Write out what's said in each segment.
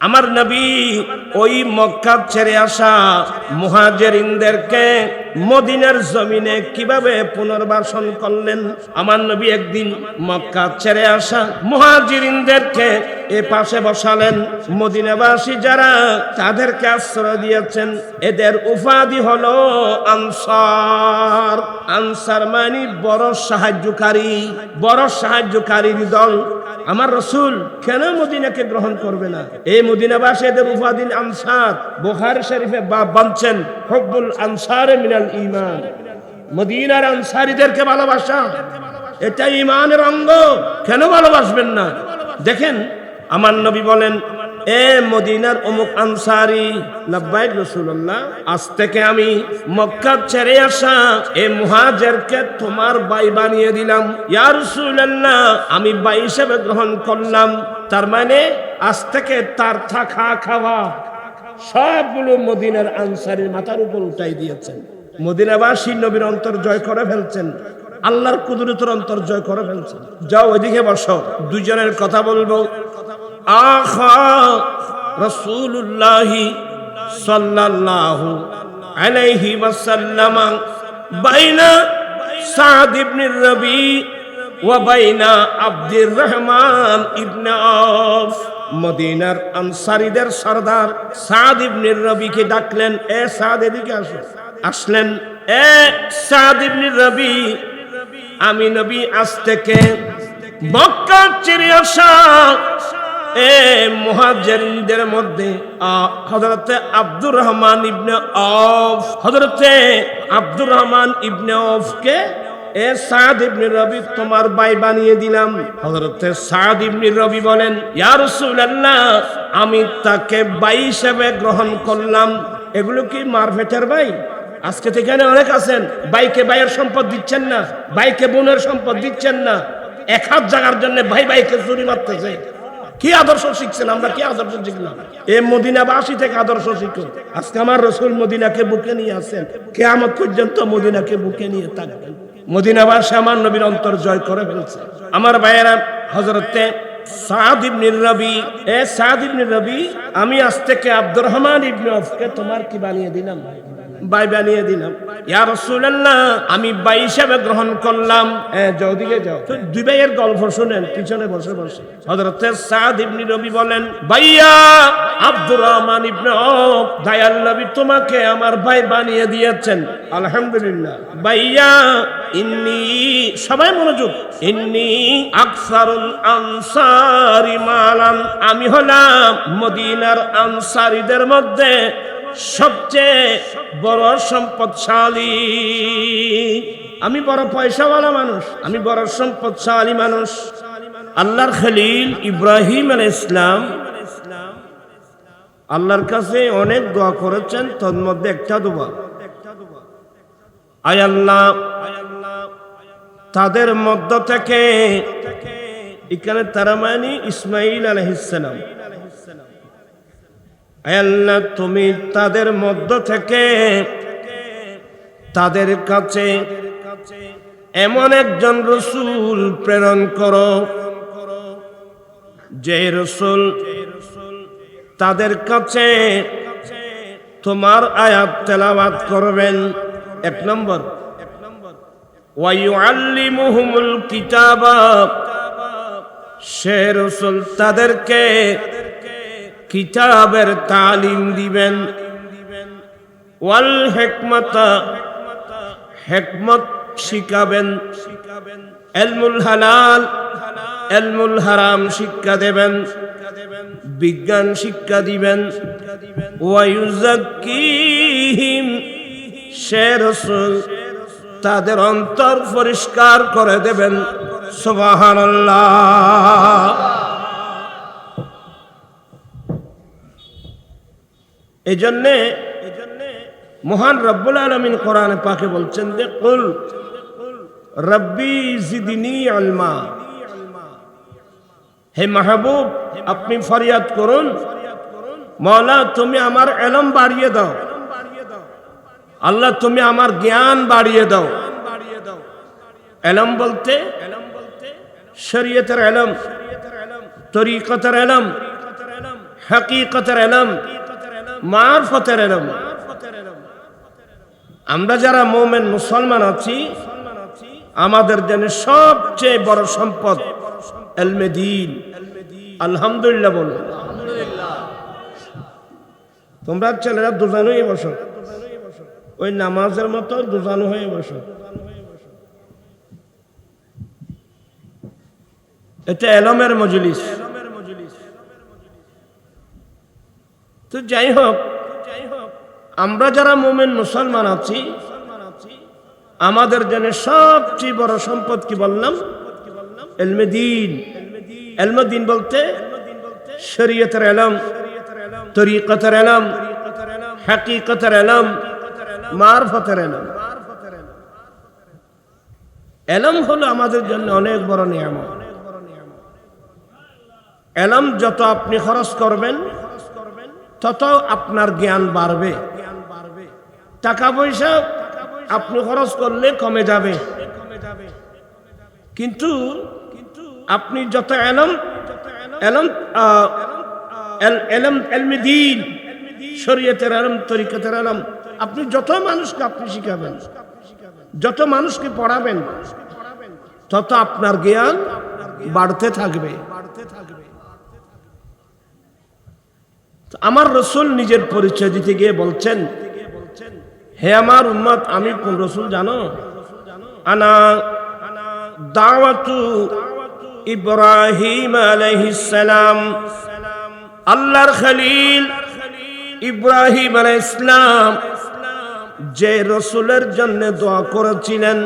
আমার নবী ওই মক্কা ছেড়ে আসা মুহাজিরিনদেরকে মদিনার জমিনে কিভাবে পুনর্বাসন করলেন। আমার নবী একদিন মক্কা ছেড়ে আসা মুহাজিরিনদেরকে এ পাশে বসালেন। মদিনাবাসী যারা তাদেরকে আশ্রয় দিয়েছেন, এদের উপাধি হলো আনসার। আনসার মানে বড় সাহায্যকারী, বড় সাহায্যকারীর দল। আমার রাসূল কেন মদিনাকে গ্রহণ করবে না? এই মদিনাবাসী এদের উপাধি আনসার। বুখারী শরীফে বাব বাঁধছেন হুব্বুল আনসারে মিনাল ঈমান। মদিনার আনসারীদেরকে ভালোবাসা এটা ঈমানের অঙ্গ। কেন ভালোবাসবেন না? দেখেন আমার নবী বলেন, এ মদিনার অমুক আনসারী, লাব্বাইক রাসূলুল্লাহ, আজ থেকে আমি মক্কা ছেড়ে আসা এই মুহাজিরকে তোমার ভাই বানিয়ে দিলাম। ইয়া রাসূলুল্লাহ, আমি ভাই হিসেবে গ্রহণ করলাম। তার মানে আজ থেকে তার থাকা খাওয়া সবগুলো মদিনার আনসারীর মাথার উপর উঠাই দিয়েছেন। মদিনাবাসী নবীর অন্তর জয় করে ফেলছেন, আল্লাহর কুদরতের অন্তর জয় করে ফেলছেন। যাও ওইদিকে বসো, দুজনের কথা বলবো। আখা রাসূলুল্লাহ সাল্লাল্লাহু আলাইহি ওয়াসাল্লাম বাইনা সাদ ইবনে রবি ওয়া বাইনা আব্দুর রহমান ইবনে আওফ। মদিনার আনসারীদের সরদার সাদ ইবনে রবিকে ডাকলেন, এ সাদ এদিকে আসো। আসলেন, এ সাদ ইবনে রবি, আমি নবী আজ থেকে মক্কা ছেড়ে আসা এ মুহাজিরিনদের মধ্যে হযরতে আব্দুর রহমান ইবনে আওফ, হযরতে আব্দুর রহমান ইবনে আওফকে এ সাদ ইবনে রবি তোমার ভাই বানিয়ে দিলাম। হযরতে সাদ ইবনে রবি বলেন, ইয়া রাসূলুল্লাহ, আমি তাকে ভাই হিসেবে গ্রহণ করলাম। এগুলো কি মারফেটের ভাই? আজকে তো এখানে অনেক আছেন, ভাইকে ভাইয়ের সম্পদ দিচ্ছেন না, ভাইকে বোনের সম্পদ দিচ্ছেন না, এক হাত জায়গার জন্য ভাই ভাইকে চুরি মারতেছে। কি আদর্শ শিখছেন? আমরা কি আদর্শ শিখলাম? এ মদিনাবাসী থেকে আদর্শ শিখুন। আজকে আমার রাসূল মদিনাকে বুকে নিয়ে আসেন, কিয়ামত পর্যন্ত মদিনাকে বুকে নিয়ে থাকবেন। মদিনাবাসী আমার নবীর অন্তর জয় করে ফেলছে। আমার ভাইয়েরা, হযরতে সাদ ইবনে রবি, এ সাদ ইবনে রবি, আমি আজ থেকে আব্দুর রহমান ইবনে আওফকে তোমার কি বানিয়ে দিলাম? ভাই বানিয়ে দিলাম। ইয়া রাসূলুল্লাহ, আমি ভাই হিসেবে গ্রহণ করলাম। যাও দিকে যাও। তো দুই ভাইয়ের গল্প শুনেন পিছনে বসে বসে। হযরতে সাদ ইবনে রবি বলেন, ভাইয়া আব্দুর রহমান ইবনে আওফ, দয়াল নবী তোমাকে আমার ভাই বানিয়ে দিয়েছেন, আলহামদুলিল্লাহ। ভাইয়া ইন্নী, সবাই মনোযোগ, ইন্নী আকসারুল আনসারি মালান, আমি হলাম মদিনার আনসারীদের মধ্যে সবচেয়ে বড় সম্পদশালী। আমি বড় পয়সাওয়ালা মানুষ, আমি বড় সম্পদশালী মানুষ। আল্লাহর খলিল ইব্রাহিম আলাইহিস সালাম আল্লাহর কাছে অনেক দোয়া করেছেন, তার মধ্যে একটা দোয়া, আয় আল্লাহ, তাদের মধ্য থেকে, এখানে তারা মানে ইসমাঈল আলাইহিস সালাম, আয় আল্লাহ, তুমি তাদের মধ্য থেকে তাদের কাছে এমন একজন রাসূল প্রেরণ করো, যে রাসূল তাদের কাছে তোমার আয়াত তেলাওয়াত করবেন। এক নম্বর, ওয়া ইউআল্লিমুহুমুল কিতাবা, সে রাসূল তাদেরকে কিতাবের তালিম দিবেন। ওয়াল হিকমাতা, হিকমত শিখাবেন। ইলমুল হালাল, ইলমুল হারাম শিক্ষা দেবেন। বিজ্ঞান শিক্ষা দিবেন। ওয়া ইউযাক্কিহিম, সে রাসূল তাদের অন্তর পরিষ্কার করে দেবেন। সুবহানাল্লাহ। এজন্যে মহান রব্বুল আলামিন কোরআনে পাকে বলছেন যে, কুল রব্বি জিদনি ইলমা, হে মাহবুব, আপনি ফরিয়াদ করুন, মওলা তুমি আমার ইলম বাড়িয়ে দাও, আল্লাহ তুমি আমার জ্ঞান বাড়িয়ে দাও। ইলম বলতে শরীয়তের ইলম, তরিকতের ইলম, হাকিকতের ইলম, মারফতের ইলম। আমরা যারা মুমিন মুসলমান আছি, আমাদের জন্য সবচেয়ে বড় সম্পদ ইলমে দ্বীন। আলহামদুলিল্লাহ বলো। তোমরা ছেলেরা দুজানো হয়ে বসো, ওই নামাজের মতো দুজানো হয়ে বসো। এটা ইলমের মজলিস। তো যাই হোক, আমরা যারা মুমিন মুসলমান আছি, আমাদের জন্য সবচেয়ে বড় সম্পদ কি বললাম? ইলমে দ্বীন। ইলমে দ্বীন বলতে শরীয়তের ইলম, তরিকতের ইলম, হাকিকতের ইলম, মারফতের ইলম। ইলম হলো আমাদের জন্য অনেক বড় নিয়ামত। ইলম যত আপনি খরচ করবেন, তত আপনার জ্ঞান বাড়বে। টাকা পয়সা আপনি খরচ করলে কমে যাবে, কিন্তু আপনি যত ইলমে দ্বীন, শরীয়তের ইলম, তরিকতের ইলম, আপনি যত মানুষকে আপনি শিখাবেন, যত মানুষকে পড়াবেন, তত আপনার জ্ঞান বাড়তে থাকবে। আমার রাসূল নিজের পরিচয় দিতে গিয়ে বলছেন, হে আমার উম্মত, আমি কোন রাসূল জানো? আনা দাওয়াতু ইব্রাহিম আলাইহিস সালাম। আল্লাহর খলিল ইব্রাহিম আলাইহিস সালাম যে রাসূলের জন্য দোয়া করেছিলেন,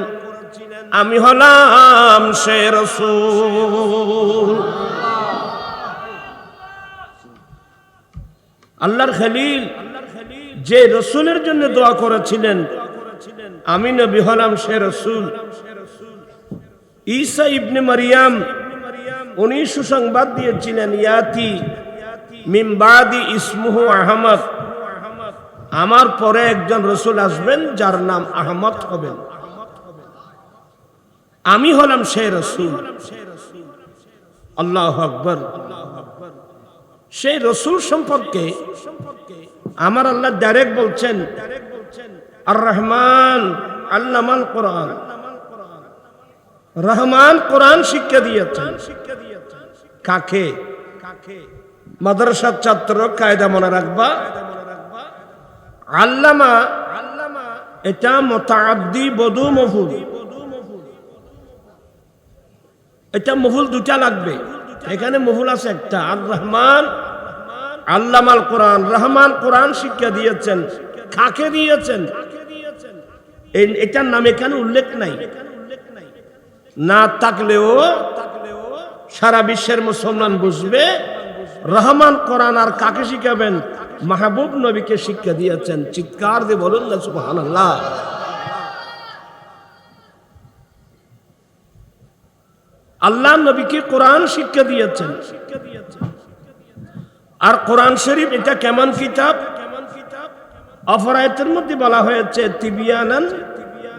আমি হলাম সে রাসূল। আল্লাহর খলিল যে রাসূলের জন্য দোয়া করেছিলেন, আমি নবী হলাম সে রাসূল। ঈসা ইবনে মারিয়াম উনি সুসংবাদ দিয়েছিলেন, ইয়াতি মিন বাদি ইসমুহু আহমদ, আমার পরে একজন রাসূল আসবেন যার নাম আহমদ হবেন। আমি হলাম সে রাসূল। আল্লাহু আকবার। সেই রাসূল সম্পর্কে আমার আল্লাহ ডাইরেক্ট বলছেন, আর রহমান আল্লামাল কোরআন। রহমান কোরআন শিক্ষা দিয়েছেন। কাকে? মাদ্রাসার ছাত্র কায়দা মনে রাখবা, আল্লামা এটা মুতাআদ্দি বদু মফুল, এটা মফুল দুটা লাগবে। এখানে মফুল আছে একটা, আর রহমান আল্লামাল কোরআন। রহমান কোরআন শিক্ষা দিয়েছেন। কাকে দিয়েছেন? এটার নাম এখানে উল্লেখ নাই। না থাকলেও সারা বিশ্বের মুসলমান বুঝবে রহমান কোরআন। আর কাকে শিখাবেন? মাহবুব নবীকে শিক্ষা দিয়েছেন। চিৎকার দিয়ে বলুন না সুবহানাল্লাহ। আল্লাহ নবীকে কোরআন শিক্ষা দিয়েছেন। আর কোরআন শরীফ এটা কেমন কিতাব? অপরায়তের মধ্যে বলা হয়েছে তিবিয়ানান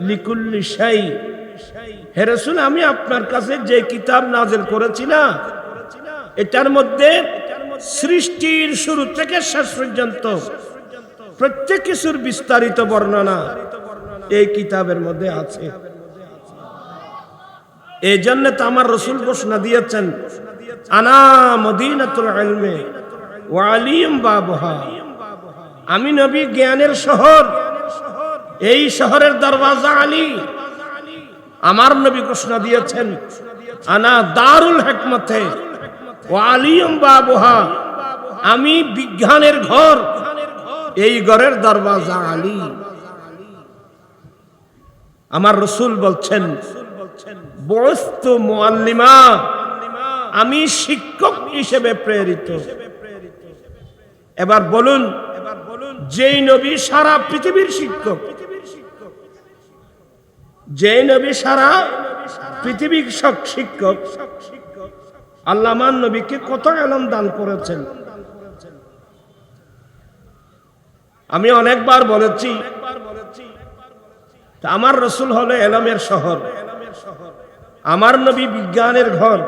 লিকুল্লি শাই। হে রাসূল, আমি আপনার কাছে যে কিতাব নাযিল করেছি না, এটার মধ্যে সৃষ্টির শুরু থেকে শেষ পর্যন্ত প্রত্যেক কিছুর বিস্তারিত বর্ণনা এই কিতাবের মধ্যে আছে। এই জন্য তো আমার রাসূল ঘোষণা দিয়েছেন, আনা মদিনাতুল ইলমি ওয়া আলিয়ুম বাবুহা। আমি নবী জ্ঞানের শহর, এই শহরের দরওয়াজা আলী। আমার নবী ঘোষণা দিয়েছেন, আনা দারুল হিকমতে ওয়া আলিয়ুম বাবুহা। আমি বিজ্ঞানের ঘর, এই ঘরের দরওয়াজা আলী। আমার রাসূল বলছেন, বুইসতু মুআল্লিমা, আমি শিক্ষক হিসেবে প্রেরিত। এবার বলুন, যেই নবী সারা পৃথিবীর শিক্ষক, যেই নবী সারা পৃথিবীর শিক্ষক, আল্লাহ আমার নবীকে কত ইলম দান করেছেন। আমি অনেকবার বলেছি, আমার রাসূল হলো ইলমের শহর, আমার নবী বিজ্ঞানের ঘর।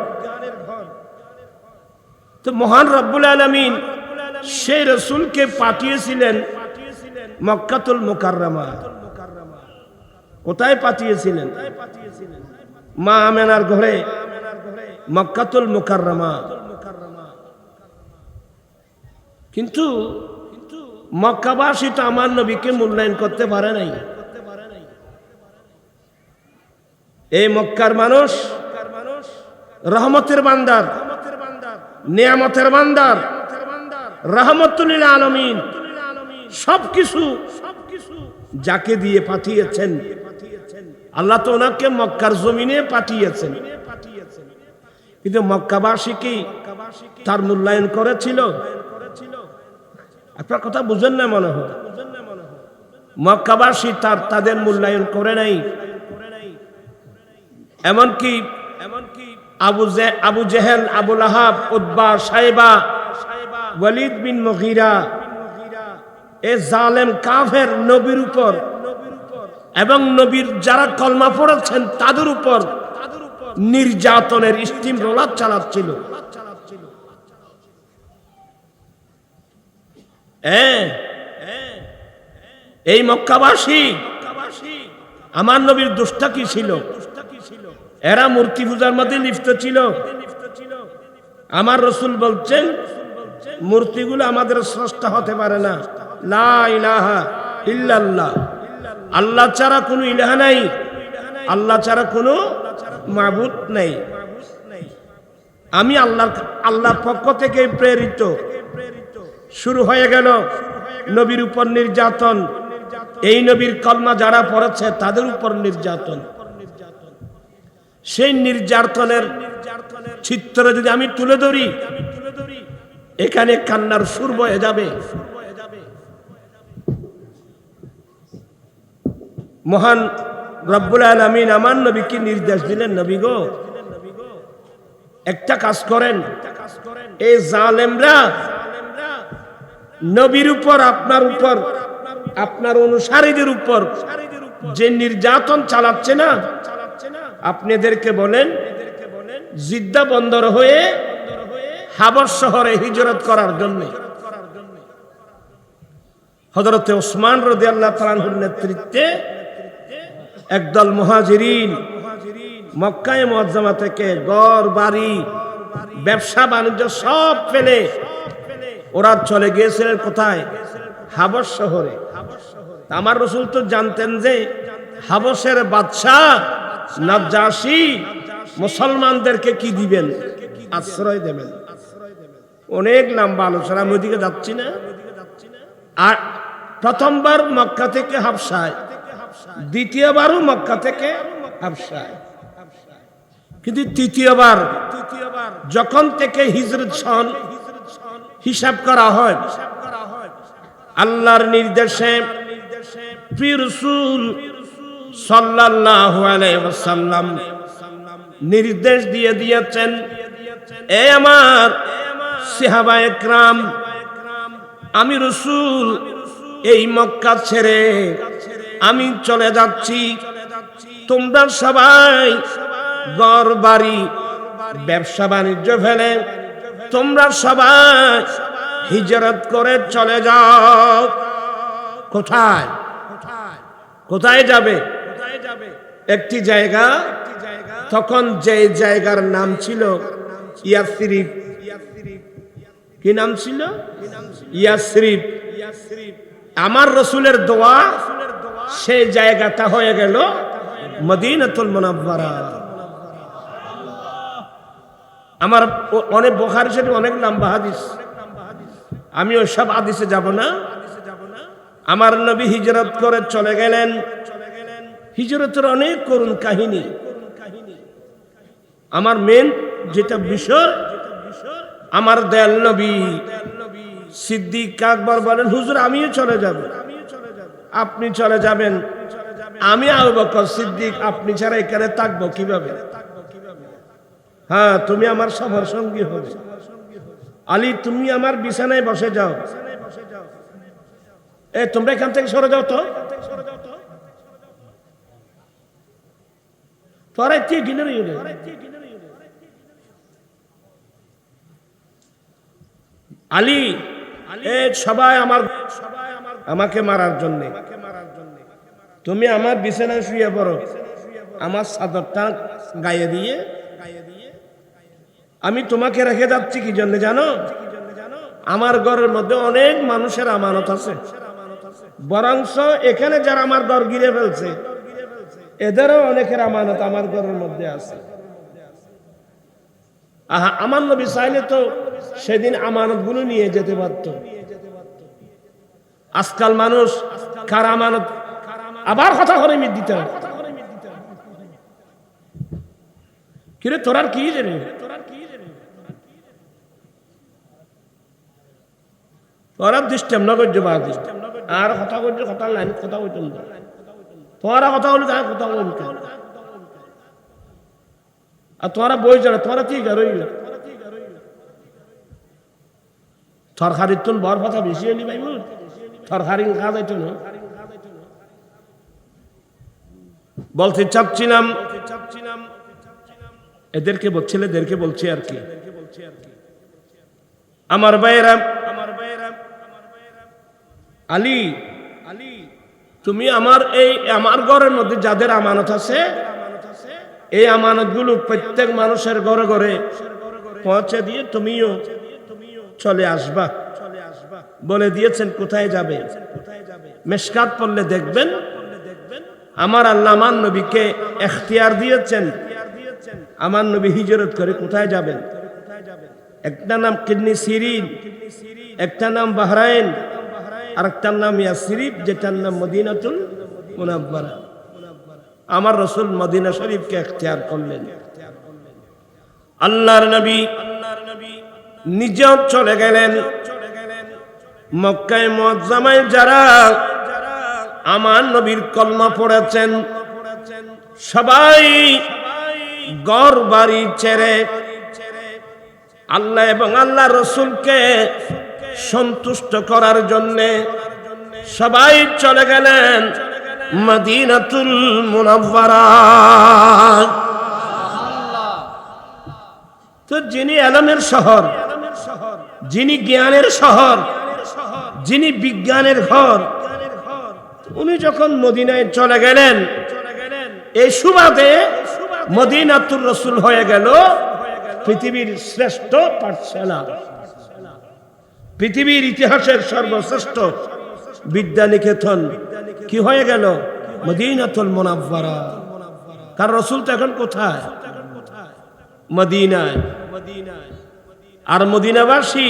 তো মহান রব্বুল আলামিন সেই রাসূলকে পাঠিয়েছিলেন মক্কাতুল মুকাররমা। কোথায় পাঠিয়েছিলেন? মা আমেনার ঘরে, মক্কাতুল মুকাররমা। কিন্তু মক্কাবাসী তো আমার নবীকে মূল্যায়ন করতে পারে নাই। এই মক্কার মানুষ রহমতের বান্দার, নিয়ামতের বান্দার, রাহমাতুল লিল আলামিন, সবকিছু যাকে দিয়ে পাঠিয়েছেন আল্লাহ তো ওনাকে মক্কার জমিনে পাঠিয়েছেন। কিন্তু মক্কাবাসী কি তার মূল্যায়ন করেছিল? আপনার কথা বুঝেন না মনে হয়। মক্কাবাসী তাদের মূল্যায়ন করে নাই। এমনকি আবু জেহেল, আবু লাহাব, উতবা, সাইবা, ওয়ালিদ বিন মুগীরা, এ জালেম কাফের নবীর উপর এবং নবীর যারা কলমা পড়েছেন তাদের উপর নির্যাতনের স্টিম রোলার চালাচ্ছিল। এই মক্কাবাসী আমার নবীর দোষটা কি ছিল? এরা মূর্তি পূজার মধ্যে লিপ্ত ছিল। আমার রাসূল বলছেন মূর্তিগুলো আমাদের স্রষ্টা হতে পারে না। লা ইলাহা ইল্লাল্লাহ, আল্লাহ ছাড়া কোনো ইলাহা নাই, আল্লাহ ছাড়া কোনো মাবুদ নাই। আমি আল্লাহর পক্ষ থেকে প্রেরিত। শুরু হয়ে গেল নবীর উপর নির্যাতন। এই নবীর কলমা যারা পড়েছে তাদের উপর নির্যাতন। সেই নির্যাতনের চিত্র যদি আমি তুলে ধরি, এখানে কান্নার সুর বয়ে যাবে। মহান রব্বুল আলামিন আমার নবীকে নির্দেশ দিলেন, নবী গো একটা কাজ করেন, এই জালেমরা নবীর উপর, আপনার উপর, আপনার অনুসারীদের উপর যে নির্যাতন চালাচ্ছে না, আপনি এদেরকে বলেন জিদ্দা বন্দর হয়ে হাবশ শহরে হিজরত করার জন্য। হযরত ওসমান রাদিয়াল্লাহু তাআলা আনহুর নেতৃত্বে একদল মুহাজিরিন মক্কায়ে মুআজ্জামা থেকে ঘর বাড়ি ব্যবসা বাণিজ্য সব ফেলে ওরা চলে গিয়েছিলেন কোথায়? হাবশ শহরে। আমার রাসূল তো জানতেন যে হাবশের বাদশা নাজ্জাশী মুসলমানদেরকে কি দিবেন? আশ্রয় দেবেন। অনেক লম্বা আলোচনা, আমি ওইদিকে যাচ্ছি না। আর প্রথমবার মক্কা থেকে হাবশায়, দ্বিতীয়বারও মক্কা থেকে হাবশায়, কিন্তু তৃতীয়বার যখন থেকে হিজরত সন হিসাব করা হয়, আল্লাহর নির্দেশে প্রিয় রাসূল সাল্লাল্লাহু আলাইহি ওয়াসাল্লাম নির্দেশ দিয়ে দিয়েছেন, এ আমার সাহাবায়ে কেরাম, আমি রাসূল এই মক্কা ছেড়ে আমি চলে যাচ্ছি। তোমরা সবাই ঘর বাড়ি ব্যবসা বাণিজ্য ফেলে তোমরা সবাই হিজরত করে চলে যাও। কোথায়? কোথায় যাবে? একটি জায়গা, তখন যে জায়গার নাম ছিল ইয়াসরিব। কি নাম ছিল? ইয়াসরিব। আমার রাসূলের দোয়া সেই জায়গাটা হয়ে গেল মদিনাতুল মুনাওয়ারা। আমার অনেক বুখারী শরীফ অনেক লম্বা হাদিস, আমি ওই সব হাদিসে যাব না। আমার নবী হিজরত করে চলে গেলেন। হিজরতের অনেক করুণ কাহিনী। আমার মেন যেটা বিষয়, আমার দয়াল নবী সিদ্দিক আকবর বলেন, হুজুর আমিও চলে যাব। আপনি চলে যাবেন, আমি আবু বকর সিদ্দিক আপনি ছাড়া এখানে থাকবো কিভাবে? হ্যাঁ, তুমি আমার সফর সঙ্গী হবে। আলী তুমি আমার বিছানায় বসে যাও। এ তোমরা এখান থেকে সরে যাও তো। আলী সবাই আমাকে মারার জন্য। তুমি আমার বিছানায় শুয়ে পড়ো, আমার চাদরটা গায়ে দিয়ে আমি তোমাকে রেখে যাচ্ছি কি জন্য জানো? আমার ঘরের মধ্যে অনেক মানুষের আমানত আছে, বরঞ্চ এখানে যারা আমার ঘর ঘিরে ফেলছে এদেরও অনেকের আমানত আমার ঘরের মধ্যে আছে। আমার নবী চাইলে তো সেদিন আমানত গুলো নিয়ে যেতে পারত। আজকাল মানুষ কার আমানত আবার কথা করে মিট দিতে হয়। কিরে তোরার কি জানি, তোরা দিস্টেম না করছো বা দিস্টেম আর কথা করছো, কথা লাইন কথা কইতো না, তোরা কথা বলি তার কথা বলি আর তোরা বই যারা তোরা কি গারই তরকারির তুন বর কথা বেশি হলি ভাই, তরকারি খাওয়া যাইতো না। বলতে চাচ্ছিলাম এদেরকে ছেলেদেরকে বলছি আর কি, আমার ভাইয়েরা, আলী তুমি আমার ঘরের মধ্যে যাদের আমানত আছে এই আমানত গুলো প্রত্যেক মানুষের ঘরে ঘরে পৌঁছে দিয়ে তুমিও চলে আসবা বলে দিয়েছেন। কোথায় যাবে? মেশকাত পড়লে দেখবেন আমার আল্লাহ আমার নবীকে এখতিয়ার দিয়েছেন, আমার নবী হিজরত করে কোথায় যাবেন। একটা নাম কিডনি সিরিন, একটা নাম বাহরাইন, আরেকটার নাম ইয়াসরিব, যেটার নাম মদিনাতুল মুনাওয়ারা। আমার রাসূল মদিনা শরীফকে এখতিয়ার করলেন। আল্লাহর নবী নিজেও চলে গেলেন মক্কায় মুআজ্জামায় যারা আমার নবীর কলমা পড়েছেন সবাই ঘর বাড়ি ছেড়ে আল্লাহ এবং আল্লাহ রাসূলকে সন্তুষ্ট করার জন্যে সবাই চলে গেলেন মদিনাতুল মুনাওয়ারা। তো যিনি ইলমের শহর, যিনি জ্ঞানের শহর, যিনি বিজ্ঞানের ঘর, উনি যখন মদিনায় চলে গেলেন এই সুবাদে মদিনাতুর রাসূল হয়ে গেল পৃথিবীর শ্রেষ্ঠ পাঠশালা, পৃথিবীর ইতিহাসের সর্বশ্রেষ্ঠ বিদ্যানিকেতন কি হয়ে গেল? মদিনাতুল মুনাওয়ারা। কারণ রাসূল তো এখন কোথায়? মদিনায়। আর মদিনাবাসী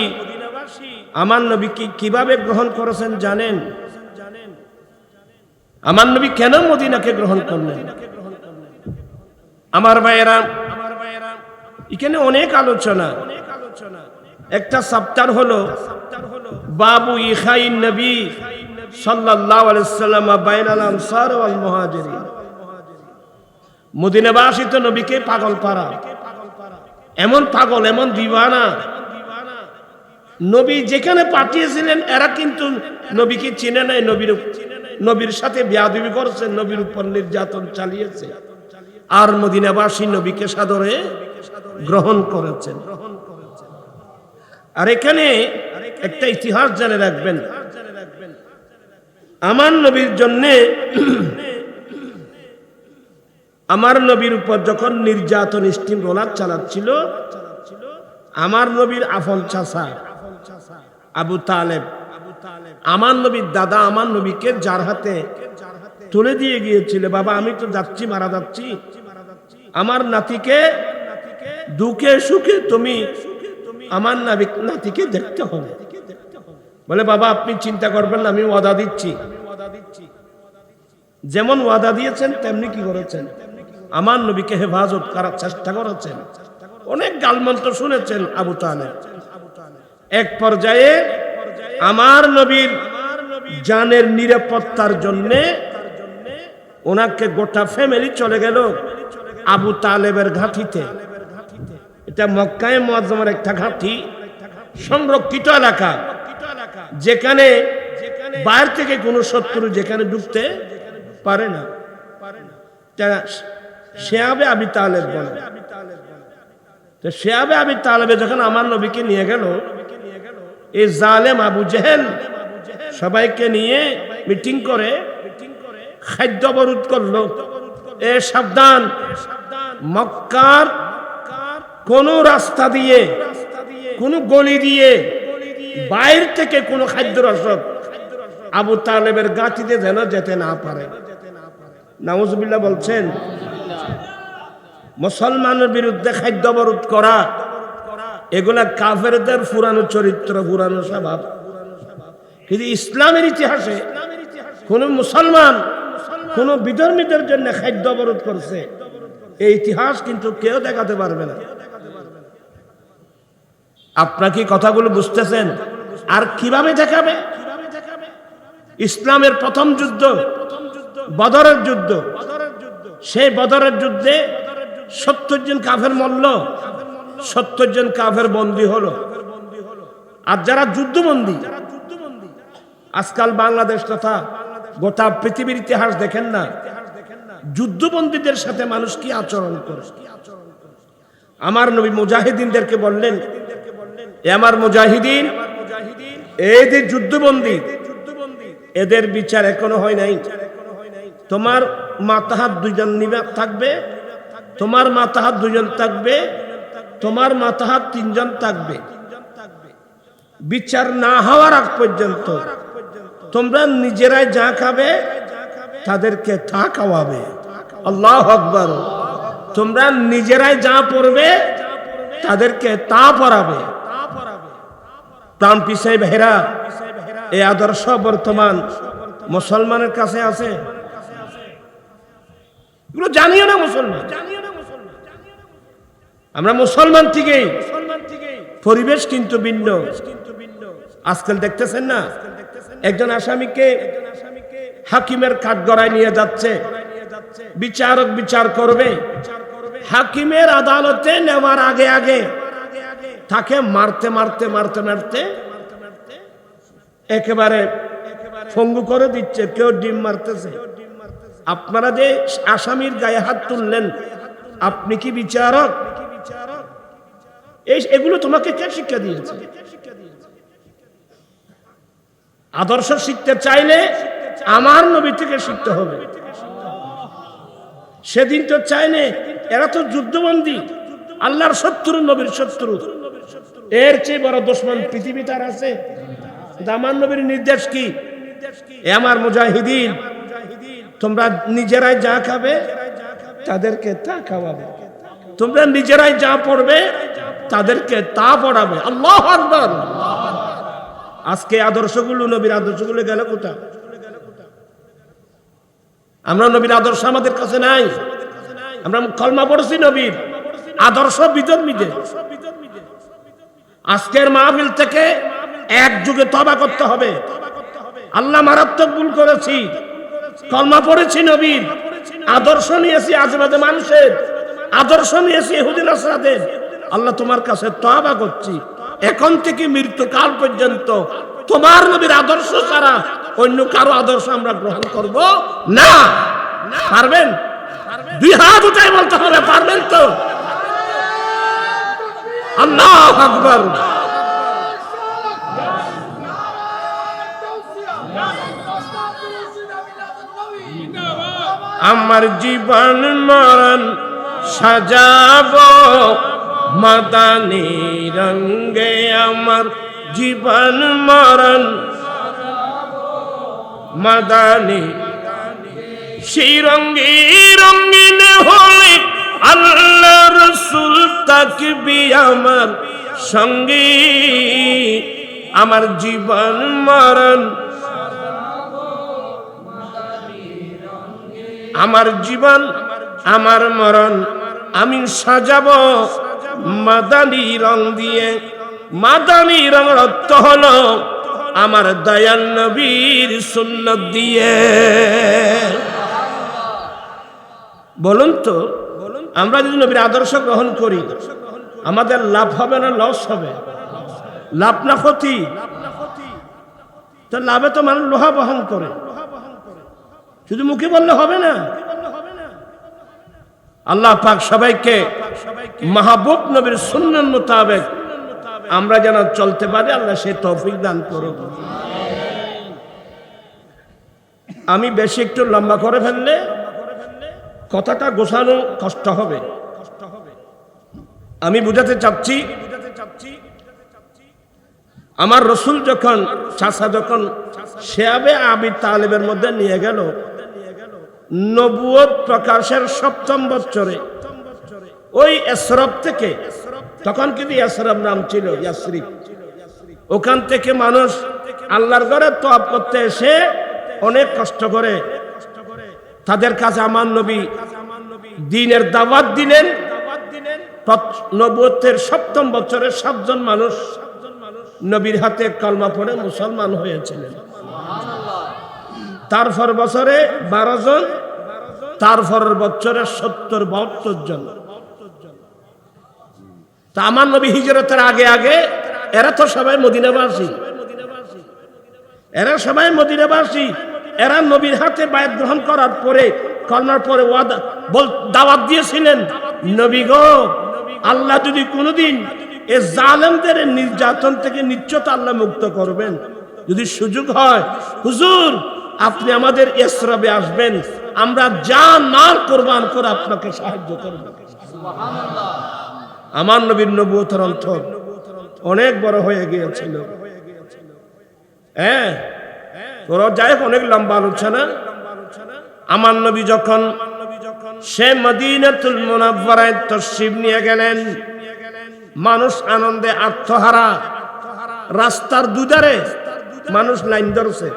আমার নবীকে কিভাবে গ্রহণ করেছেন জানেন? আমার নবী কেন মদিনাকে গ্রহণ করলেন? আমার ভাইয়েরা, এখানে অনেক আলোচনা। একটা চ্যাপ্টার হলো বাবু ইখাইন নবী সাল্লাল্লাহু আলাইহি ওয়াসাল্লাম বাইনাল আনসার ওয়াল মুহাজিরিন। মদিনাবাসী তো নবীকে পাগল পারা, এমন পাগল, এমন দিওয়ানা। নবী যেখানে পাঠিয়েছিলেন এরা কিন্তু নবীকে চিনে নাই, নবীর সাথে বেয়াদবি করেছে, নবীর উপর নির্যাতন চালিয়েছে। আর মদিনাবাসী নবীকে সাদরে গ্রহণ করেছেন। আর এখানে একটা ইতিহাস জেনে রাখবেন, আমার নবীর জন্যে আমার নবীর উপর যখন নির্যাতন স্টিম রোলার চালাচ্ছিল, আমার নবীর আপন চাচা আবু তালেব, আমার নবীর দাদা আমার নবীকে যার হাতে তুলে দিয়ে গিয়েছিল, বাবা আমি তো যাচ্ছি, মারা যাচ্ছি, আমার নাতিকে দুঃখে সুখে তুমি আমার নাতিকে দেখতে হবে। বলে বাবা আপনি চিন্তা করবেন না, আমি ওয়াদা দিচ্ছি। যেমন ওয়াদা দিয়েছেন তেমনি কি করেছেন? আমার নবীকে হেফাজত করার চেষ্টা করেছেন। অনেক গালমন্ত্র শুনেছেন আবু তালেব। এক পর্যায়ে আমার নবীর জানের নিরাপত্তার জন্য ওনাকে গোটা ফ্যামিলি চলে গেল আবু তালেবের ঘাঁটিতে। এটা মক্কায়ে মুআজ্জামার একটা ঘাঁটি, সংরক্ষিত এলাকা, যেখানে বাইরে থেকে কোনো শত্রু যেখানে ঢুকতে পারে না। শেয়াবে আবি তালেব বলে। তো শেয়াবে আবি তালেবে যখন আমার নবীকে নিয়ে গেল, এই জালেম আবু জেহেল সবাইকে নিয়ে মিটিং করে খাদ্য অবরোধ করলো। এ সাবধান, মক্কার কোন রাস্তা দিয়ে, কোন গলি দিয়ে বাইরে থেকে কোন খাদ্য রসদ আবু তালেবের গাঁটিতে যেন যেতে না পারে। নাউজুবিল্লাহ বলছেন। মুসলমানের বিরুদ্ধে খাদ্য অবরোধ করা, এগুলা কাফেরদের পুরানো চরিত্র, পুরানো স্বভাব। কিন্তু ইসলামের ইতিহাসে কোন মুসলমান কোন বিধর্মীদের জন্য খাদ্য অবরোধ করছে, এই ইতিহাস কিন্তু কেউ দেখাতে পারবে না। আপনারা কি কথাগুলো বুঝতেছেন? আর কিভাবে দেখাবে? ইসলামের প্রথম যুদ্ধ বদরের যুদ্ধ, সেই বদরের যুদ্ধে 70 জন কাফের মরল, 70 জন কাফের বন্দী হলো। আর যারা যুদ্ধবন্দী, আজকাল বাংলাদেশ তথা গোটা পৃথিবীর ইতিহাস দেখেন না, যুদ্ধবন্দীদের সাথে মানুষ কি আচরণ করে। আমার নবী মুজাহিদিনদেরকে বললেন, আমার মুজাহিদিন, এই যে যুদ্ধবন্দী, এদের বিচার এখনো হয় নাই। তোমার মাথা হাত 2 জন নিবে থাকবে, তোমার মাথা হাত 2 জন থাকবে, তোমার মাথা হাত 3 জন থাকবে। বিচার না হওয়ার আগ পর্যন্ত তোমরা নিজেরাই যা খাবে তাদেরকে তা খাওয়াবে। আল্লাহু আকবার। তোমরা নিজেরাই যা পড়বে তাদেরকে তা পড়াবে। প্রাণ পিছাই ভাইরা, এই আদর্শ বর্তমান মুসলমানের কাছে আছে? এগুলো জানিও না মুসলমান। আমরা মুসলমান ঠিকই, পরিবেশ কিন্তু ভিন্ন। আজকাল দেখতেছেন না, একজন আসামিকে হাকিমের কাঠগড়ায় নিয়ে যাচ্ছে, বিচারক বিচার করবে। হাকিমের আদালতে নেওয়ার আগে আগে তাকে মারতে মারতে মারতে মারতে একেবারে পঙ্গু করে দিচ্ছে, কেউ ডিম মারতেছে। আপনারা যে আসামির গায়ে হাত তুললেন, আপনি কি বিচারক? এগুলো তোমাকে কে শিক্ষা দিয়েছে? আদর্শ শিখতে চাইলে আমার নবী থেকে শিখতে হবে। সেদিন তো চাইলে, এরা তো যুদ্ধবন্দী, আল্লাহর শত্রু, নবীর শত্রু। এর চেয়ে বড় দুশমন পৃথিবী তার আছে? আমার নবীর নির্দেশ কি? আমার মুজাহিদিন, তোমরা নিজেরাই যা খাবে তাদেরকে তা খাওয়াবে, তোমরা নিজেরাই যা পড়বে তাদেরকে তা পড়াবে। আল্লাহু আকবার। আজকে আদর্শগুলো, নবীর আদর্শগুলো গেল কোথায়? আমরা নবীর আদর্শ আমাদের কাছে নাই। আমরা কলমা পড়ছি নবীর আদর্শ বিধর্মীদের। আজকের মাহফিল থেকে এক যুগে তওবা করতে হবে। আল্লাহ মারাত্মক ভুল করেছি, কলমা পড়েছি নবীর, আদর্শ নিয়েছি আজেবাজে মানুষের, আদর্শ নিয়েছি ইহুদি নাসরাদের। আল্লাহ তোমার কাছে তওবা করছি, এখন থেকে মৃত্যুকাল পর্যন্ত তোমার নবীর আদর্শ ছাড়া অন্য কারো আদর্শ আমরা গ্রহণ করব না। পারবেন? 2 হাত উঠাই বলতে হবে, পারবেন তো? আল্লাহু আকবার। আমার জীবন মরণ সাজাবো মাদানী রঙে, আমার জীবন মরণ মাদানী। সেই রঙে রঙিন হলে আল্লাহ রাসূল থাকবি আমার সঙ্গে। আমার জীবন মরণ, আমার জীবন আমার মরণ আমি সাজাবো মাদানী রং দিয়ে। মাদানী রঙের অর্থ হলো আমার দয়াল নবীর সুন্নাত দিয়ে। বলুন তো, আমরা যদি নবীর আদর্শ গ্রহণ করি, আমাদের লাভ হবে না লস হবে? লাভ না ক্ষতি? তো লাভে তো মানুষ লোহা বহন করে, শুধু মুখে বললে হবে না। আল্লাহ পাক সবাইকে মাহবুব নবীর সুন্নাত মোতাবেক আমরা যেন চলতে পারি, আল্লাহ সে তৌফিক দান করুন। আমি বেশি একটু লম্বা করে ফেললে কথাটা গোছানো কষ্ট হবে। আমি বুঝাতে চাচ্ছি, আমার রসুল যখন চাচা যখন শেয়াবে আবি তালেবের মধ্যে নিয়ে গেল নবুয়ত প্রকাশের 7ম বছরে, ওই এসরব থেকে, তখন কিন্তু এসরব নাম ছিল ইয়াসরিব, ওখান থেকে মানুষ আল্লাহর ঘরে তওয়াব করতে এসে অনেক কষ্ট করে তাদের কাছে আমার নবী দ্বীনের দাওয়াত দিলেন। নবুয়তের 7ম বছরে 7 জন মানুষ নবীর হাতে কলমা পড়ে মুসলমান হয়েছিলেন। তারপর বছরে 12 জন, তারপর বছরে 70-72 জন। তা আমার নবী হিজরতের আগে আগে এরা তো সবাই মদিনাবাসী, এরা সবাই মদিনাবাসী। এরা নবীর হাতে বায়াত গ্রহণ করার পরে, কলমার পরে দাওয়াত দিয়েছিলেন, নবী গো, আল্লাহ যদি কোনোদিন এ জালেমদের নির্যাতন থেকে নিশ্চয় আল্লাহ মুক্ত করবেন, যদি সুযোগ হয় হুজুর আপনি আমাদের ইসরাবে আসবেন, আমরা জান মাল কুরবান করে আপনাকে সাহায্য করব। সুবহানাল্লাহ। আমার নবীর নবুয়তের অন্তর অনেক বড় হয়ে গিয়েছিল। হ্যাঁ, ওরা যাই অনেক লম্বা আলোচনা। আমার নবী যখন সে মদিনাতুল মুনাওয়ারায় তাশরীফ নিয়ে গেলেন, মানুষ আনন্দে আত্মহারা, রাস্তার দুধারে মানুষ লাইন ধরছে,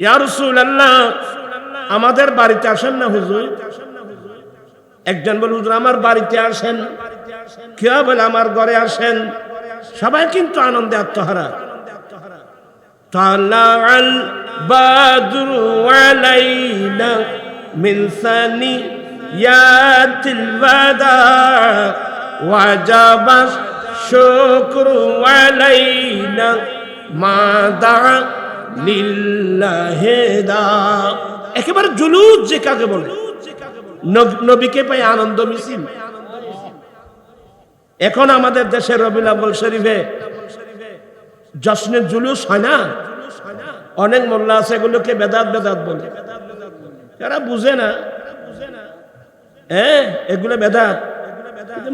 ইয়া রাসূলুল্লাহ আমাদের বাড়িতে আসেন না হুজুর। একজন বলে হুজুর আমার বাড়িতে আসেন, কেউ বলে আমার ঘরে আসেন। সবাই কিন্তু আনন্দে আত্মহারা। তালাআল বাদরু আলাইনা মিন সানিয়াতিল ওয়াদা ওয়াজাবা শুকরু আলাইনা মা দা লিল্লাহি দা। একেবারে জুলুস যে কাকে বলে, নবীকে পাই আনন্দ মিছিল। এখন আমাদের দেশের রবিউল আউয়াল শরীফে জশ্নের জুলুস হয় না? অনেক মোল্লা আছে এগুলোকে বেদাত বেদাত বলে, এরা বুঝে না। হ্যাঁ, এগুলো বেদাত।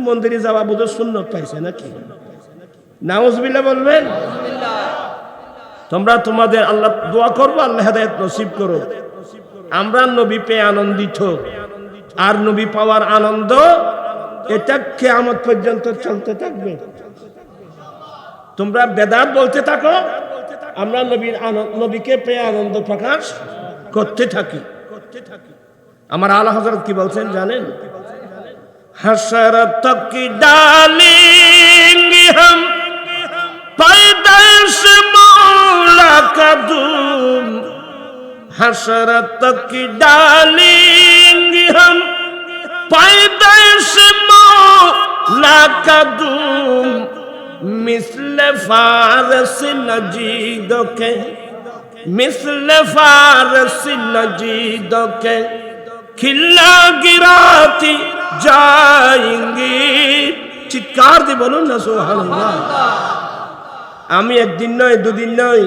মন্দিরে যাওয়া বোধ সুন্নত পাইছে নাকি? নাউজুবিল্লাহ বলবেন। তোমরা তোমাদের আল্লাহ দোয়া করবো, আল্লাহ হেদায়েত নসিব করো। আমরা নবী পেয়ে আনন্দিত, আর নবী পাওয়ার আনন্দ এটা কিয়ামত পর্যন্ত চলতে থাকবে। তোমরা বেদাত বলতে থাকো, আমরা নবীকে পেয়ে আনন্দ প্রকাশ করতে থাকি। আমার আলা হযরত কি বলছেন জানেন? हसरत की डालेंगे हम पैदाइश मौला का दूम, हसरत की डालेंगे हम पैदाइश मौला का दूम, मिस्ल फारस नजीदों के, मिस्ल फारस नजीदों के खिल्ला गिराती जाएंगे। চিৎকার দিয়ে বলুন না সুবহানাল্লাহ। আমি একদিন নয়, দুদিন নয়,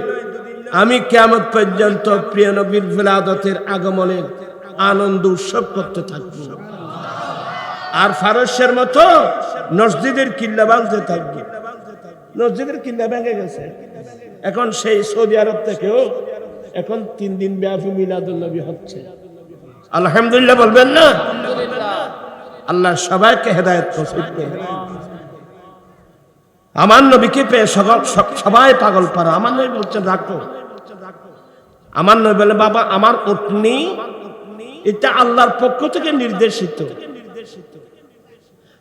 আমি কিয়ামত পর্যন্ত প্রিয় নবীর বিলাদতের আগমনের আনন্দ উৎসব করতে থাকব, আর ফারসের মতো মসজিদের কিল্লা ভাঙতে থাকব। মসজিদের কিল্লা ভেঙে গেছে, এখন সেই সৌদি আরব থেকেও এখন 3 দিন ব্যাপী মিলাদুন নবী হচ্ছে। আলহামদুলিল্লাহ বলবেন না? আল্লাহ সবাইকে হেদায়েত নসিব করুন। আমার নবীকে পেয়ে সবাই পাগল পারা। আমার নবী বলছেন রাখো। আমার নবী বলে বাবা আমার উটনি এটা আল্লাহর পক্ষ থেকে নির্দেশিত,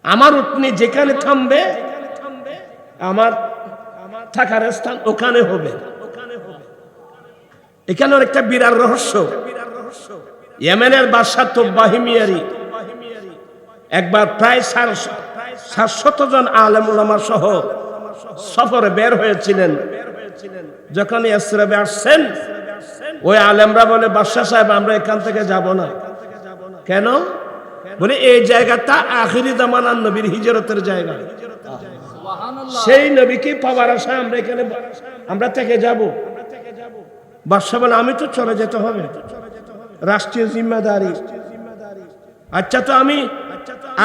আমার উটনি যেখানে থামবে আমার থাকার স্থান ওখানে হবে। এখানে একটা বিরাট রহস্য। ইয়েমেনের বাদশা তোবাহিমিয়ারি একবার প্রায় 700 জন আলেম উলামা সহ সফরে বের হয়েছিলেন। যখন ইসরাবে আসছেন, ওই আলেমরা বলে বাদশা সাহেব আমরা এখান থেকে যাব না। কেন? বলে এই জায়গাটা আখিরি জামানার নবীর হিজরতের জায়গা। সেই নবীকে পাওয়ার আশা আমরা এখানে আমরা থেকে যাব। বাদশা বলে আমি তো চলে যেতে হবে, রাষ্ট্রীয় জিম্মাদারি। আচ্ছা, তো আমি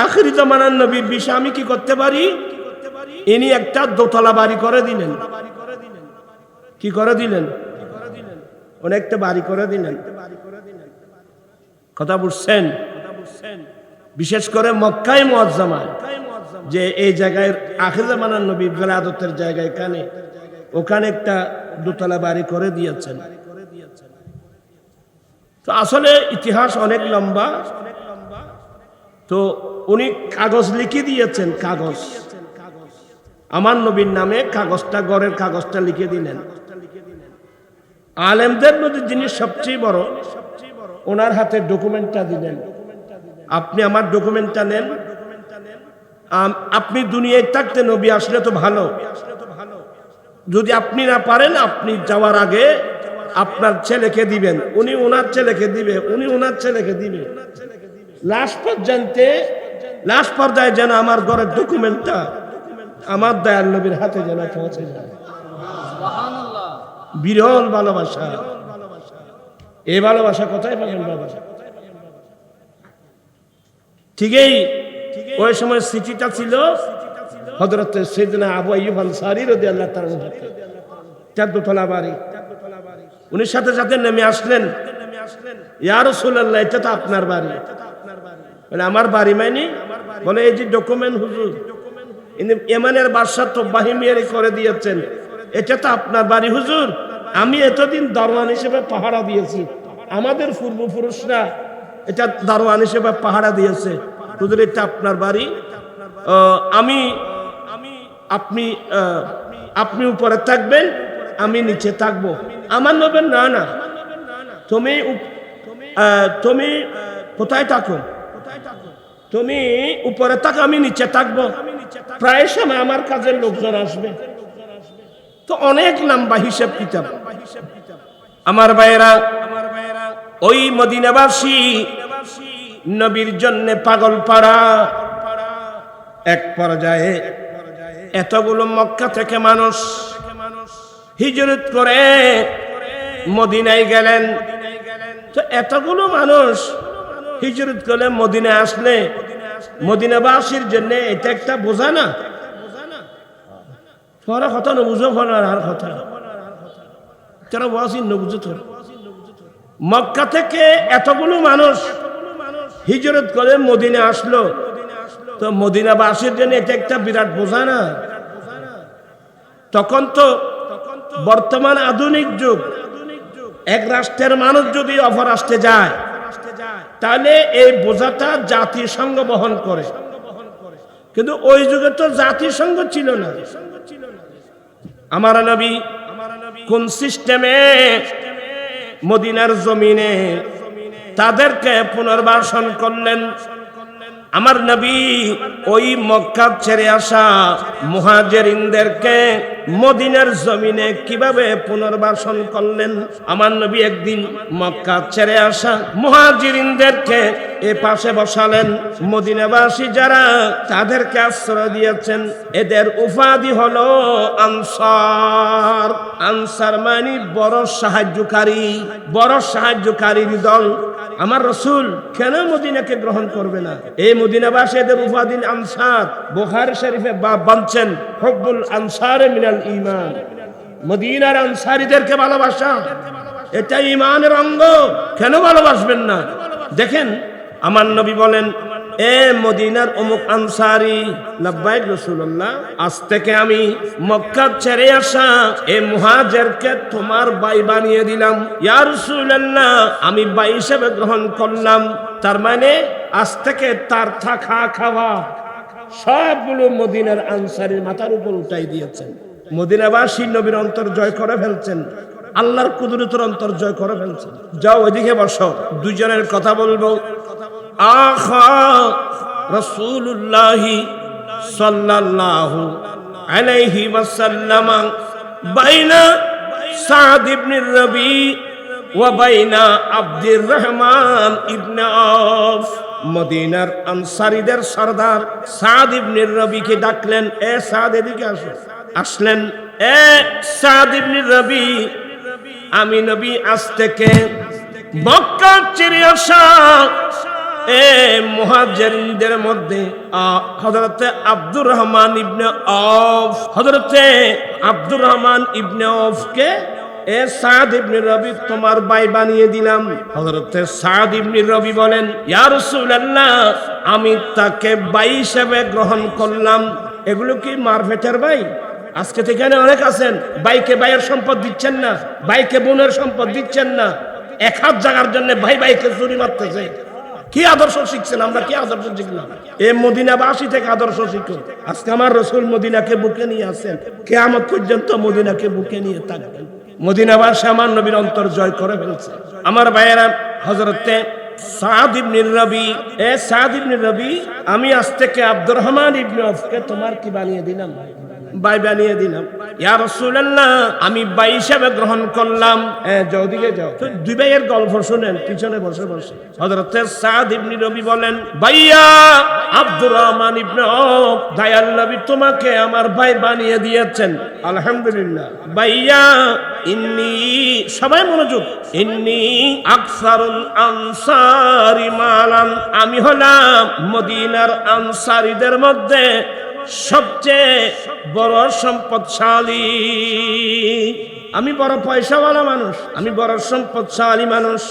আখিরি জামানার নবীর বিষয়ে আমি কি করতে পারি? ইনি একটা দোতলা বাড়ি করে দিলেন। কি করে দিলেন? অনেকটা বাড়ি করে দিলেন। কথা বুঝছেন? বিশেষ করে মক্কায় মুআজ্জামায়, যে এই জায়গায় আখির জামানার নবীর বিলাদতের জায়গা, এখানে ওখানে একটা দোতলা বাড়ি করে দিয়েছেন। তো আসলে ইতিহাস অনেক লম্বা। তো উনি কাগজ লিখে দিয়েছেন, কাগজ আমার নবীর নামে, কাগজটা গড়ের কাগজটা লিখে দিলেন। আলেমদের মধ্যে যিনি সবচেয়ে বড়, ওনার হাতে ডকুমেন্টটা দিলেন, আপনি আমার ডকুমেন্টটা নেন, আপনি দুনিয়ায় থাকতে নবী আসলে তো ভালো, যদি আপনি না পারেন আপনি যাওয়ার আগে আপনার ছেলেকে দিবেন, উনি ওনার ছেলেকে দিবে, উনি ওনার ছেলেকে দিবে, লাস্ট পর্যায়ে যেন আমার ঘরের ডকুমেন্টটা আমার দয়াল নবীর হাতে যেন পৌঁছে যায়। বিরল ভালোবাসা। এই ভালোবাসা কোথায় পাবেন বাবা? ঠিকই ওই সময় চিঠিটা ছিল হযরত সাইয়েদনা আবু আইয়ুব আনসারী রাদিয়াল্লাহু তাআলা হাতে, তার দোতলা বাড়ি। উনি সাথে সাথে নেমে আসলেন, ইয়া রাসূলুল্লাহ, এটা তো আপনার বাড়ি। বলে আমার বাড়ি মানে? বলে এই যে ডকুমেন্ট হুজুর, ইয়েমেনের বাদশা তোবাহি মিয়ারি করে দিয়েছেন, এটা তো আপনার বাড়ি হুজুর। আমি এতদিন দারোয়ান হিসেবে পাহারা দিয়েছি, আমাদের পূর্বপুরুষরা এটা দারোয়ান হিসেবে পাহারা দিয়েছে, হুজুর এটা আপনার বাড়ি। আপনি উপরে থাকবেন, আমি নিচে থাকবো। আমার নবেন না, না তুমি কোথায় থাকো? তুমি উপরে থাকো, আমি নিচে থাকবো। প্রায় সময় আমার কাজের লোকজন আসবে। তো অনেক লম্বা হিসাব কিতাব। আমার ভাইয়েরা, ওই মদিনাবাসী নবীর জন্য পাগল পাড়া। এক পর্যায়ে এতগুলো মক্কা থেকে মানুষ হিজরত করে মদিনায় গেলেন। তো এতগুলো মানুষ হিজরত করে মদিনায় আসলে মদিনাবাসীর জন্য এটা একটা বোঝা না? তোরা কথা না বুঝো, আর কথা তারা ওয়াসি নবুঝো। তোর মক্কা থেকে এতগুলো মানুষ হিজরত করে মদিনা আসলো, তো মদিনাবাসীর জন্য এটা একটা বিরাট বোঝা না? তখন তো বর্তমান আধুনিক যুগ, এক রাষ্ট্রের মানুষ যদি অপর রাষ্ট্রে যায় তাহলে এই বোঝাটা জাতিসংঘ বহন করে, কিন্তু ওই যুগে তো জাতিসংঘ ছিল না। আমার নবী কোন সিস্টেমে মদিনার জমিনে তাদেরকে পুনর্বাসন করলেন? আমার নবী ওই মক্কা ছেড়ে আসা মুহাজিরিনদেরকে মদিনার জমিনে কিভাবে পুনর্বাসন করলেন? আমার নবী একদিন মক্কা ছেড়ে আসা মুহাজিরিনদেরকে এ পাশে বসালেন। মদিনাবাসী যারা, তাদেরকে আশ্রয় দিয়েছেন। এদের উপাধি হলো আনসার। আনসার মানে বড় সাহায্যকারী, বড় সাহায্যকারীর দল। আমার রাসূল কেন মদিনাকে গ্রহণ করবে না? এই মদিনাবাসী এদের উপাধি আনসার। বুখারী শরীফে বাব বানছেন হুব্বুল আনসার মিনাল ঈমান। মদিনার আনসারীদেরকে ভালোবাসা এটা ঈমানের অঙ্গ। কেন ভালোবাসবেন না? দেখেন আমার নবী বলেন, এ মদিনার অমুক আনসারী, লাব্বাইক রাসূলুল্লাহ, আজ থেকে আমি মক্কা ছেড়ে আসা এই মুহাজিরকে তোমার ভাই বানিয়ে দিলাম। ইয়া রাসূলুল্লাহ, আমি ভাই হিসেবে গ্রহণ করলাম। তার মানে আজ থেকে তার থাকা খাওয়া সবগুলো মদিনার আনসারীর মাথার উপর উঠাই দিয়েছেন। মদিনাবাসী নবীর অন্তর জয় করে ফেলছেন, আল্লাহর কুদরতের অন্তর জয় করে ফেলছেন। যাও ওইদিকে বসো, দুজনের কথা বলবো। আখা রাসূলুল্লাহ সাল্লাল্লাহু আলাইহি ওয়াসাল্লাম বাইনা সাদ ইবনে রবি ওয়া বাইনা আব্দুর রহমান ইবনে আওফ। মদিনার আনসারীদের সরদার সাদ ইবনে রবিকে ডাকলেন, এ সাদ এদিকে আসো। আসলেন, এ সাদ ইবনে রবি, আমি নবী আজ থেকে মক্কা ছেড়ে আসা এ মুহাজিরদের মধ্যে হযরতে আব্দুর রহমান ইবনে আওফ, হযরতে আব্দুর রহমান ইবনে আওফকে এ সাদ ইবনে রবি তোমার ভাই বানিয়ে দিলাম। হযরতে সাদ ইবনে রবি বলেন, ইয়া রাসূলুল্লাহ, আমি তাকে ভাই হিসেবে গ্রহণ করলাম। এগুলো কি মারফেটের ভাই? আজকে তো এখানে অনেক আছেন, ভাইকে ভাইয়ের সম্পদ দিচ্ছেন না, ভাইকে বোনের সম্পদ দিচ্ছেন না, এক হাত জাগার জন্য ভাই ভাইকে চুরি মারতেছে। কি আদর্শ শিখছেন? আমরা কি আদর্শ শিখলাম? এ মদিনাবাসী থেকে আদর্শ শিখো। আজকে আমার রাসূল মদিনাকে বুকে নিয়ে আসেন, কিয়ামত পর্যন্ত মদিনাকে বুকে নিয়ে থাকবেন। মদিনাবাসী আমার নবীর অন্তর জয় করে ফেলছে। আমার ভাইয়েরা, হযরতে সাদ ইবনে রবি, এ সাদ ইবনে রবি, আমি আজ থেকে আব্দুর রহমান ইবনে আওফকে তোমার কি বানিয়ে দিলাম? ভাই বানিয়ে দিলাম। ইয়া রাসূলুল্লাহ, আমি ভাই হিসেবে গ্রহণ করলাম। যাও দিকে যাও। তো দুই ভাইয়ের গল্প শুনেন পিছনে বসে বসে। হযরতে সাদ ইবনে রবি বলেন, ভাইয়া আব্দুর রহমান ইবনে আওফ, দয়াল নবী তোমাকে আমার ভাই বানিয়ে দিয়েছেন, আলহামদুলিল্লাহ। ভাইয়া ইন্নী, সবাই মনোযোগ, ইন্নী আকসারুল আনসারি মালান, আমি হলাম মদিনার আনসারীদের মধ্যে সবচেয়ে বড় সম্পদশালী। আমি বড় পয়সাওয়ালা মানুষ, আমি বড় সম্পদশালী মানুষ।